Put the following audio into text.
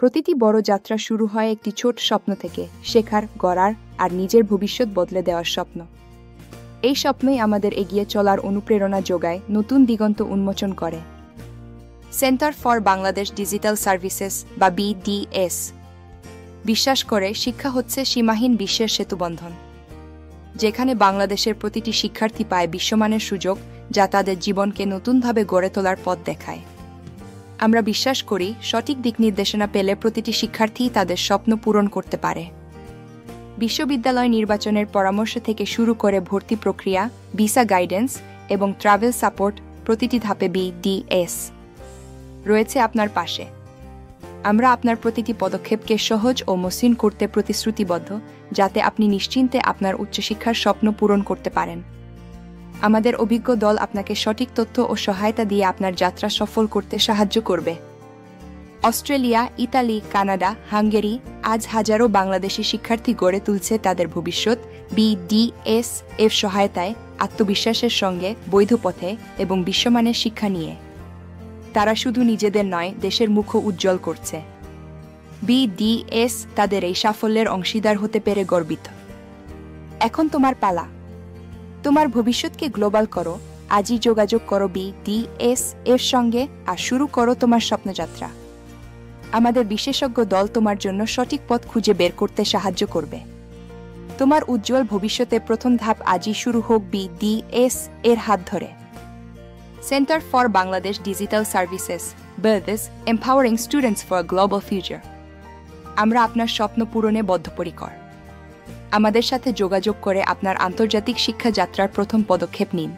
প্রতিটি বড় যাত্রা শুরু হয় একটি ছোট স্বপ্ন থেকে, শেখার, গড়ার আর নিজের ভবিষ্যৎ বদলে দেওয়ার স্বপ্ন। এই স্বপ্নই আমাদের এগিয়ে চলার অনুপ্রেরণা যোগায়, নতুন দিগন্ত উন্মোচন করে। Centre for Bangladesh digital services বা BDS বিশ্বাস করে শিক্ষা হচ্ছে সীমাহীন বিশ্বের সেতুবন্ধন, যেখানে বাংলাদেশের প্রতিটি শিক্ষার্থী পায় বিশ্বমানের সুযোগ, যা তাদের জীবনকে নতুনভাবে গড়ে তোলার পথ দেখায়। আমরা বিশ্বাস করি সঠিক দিক নির্দেশনা পেলে প্রতিটি শিক্ষার্থী তাদের স্বপ্ন পূরণ করতে পারে। বিশ্ববিদ্যালয় নির্বাচনের পরামর্শ থেকে শুরু করে ভর্তি প্রক্রিয়া, ভিসা গাইডেন্স এবং ট্রাভেল সাপোর্ট, প্রতিটি ধাপে BDS রয়েছে আপনার পাশে। আমরা আপনার প্রতিটি পদক্ষেপকে সহজ ও মসৃণ করতে প্রতিশ্রুতিবদ্ধ, যাতে আপনি নিশ্চিন্তে আপনার উচ্চশিক্ষার স্বপ্ন পূরণ করতে পারেন। আমাদের অভিজ্ঞ দল আপনাকে সঠিক তথ্য ও সহায়তা দিয়ে আপনার যাত্রা সফল করতে সাহায্য করবে। অস্ট্রেলিয়া, ইতালি, কানাডা, হাঙ্গেরি আজ হাজারো বাংলাদেশি শিক্ষার্থী গড়ে তুলছে তাদের ভবিষ্যৎ BDS এর সহায়তায়, আত্মবিশ্বাসের সঙ্গে, বৈধ পথে এবং বিশ্বমানের শিক্ষা নিয়ে। তারা শুধু নিজেদের নয়, দেশের মুখও উজ্জ্বল করছে। BDS তাদের এই সাফল্যের অংশীদার হতে পেরে গর্বিত। এখন তোমার পালা। তোমার ভবিষ্যৎকে গ্লোবাল করো। আজই যোগাযোগ করো BDS এর সঙ্গে আর শুরু করো তোমার স্বপ্নযাত্রা। আমাদের বিশেষজ্ঞ দল তোমার জন্য সঠিক পথ খুঁজে বের করতে সাহায্য করবে। তোমার উজ্জ্বল ভবিষ্যতে প্রথম ধাপ আজই শুরু হোক BDS এর হাত ধরে। Centre for Bangladesh digital services, BDS, empowering students for global future. আমরা আপনার স্বপ্ন পূরণে বদ্ধপরিকর। আমাদের সাথে যোগাযোগ করে আপনার আন্তর্জাতিক শিক্ষা যাত্রার প্রথম পদক্ষেপ নিন।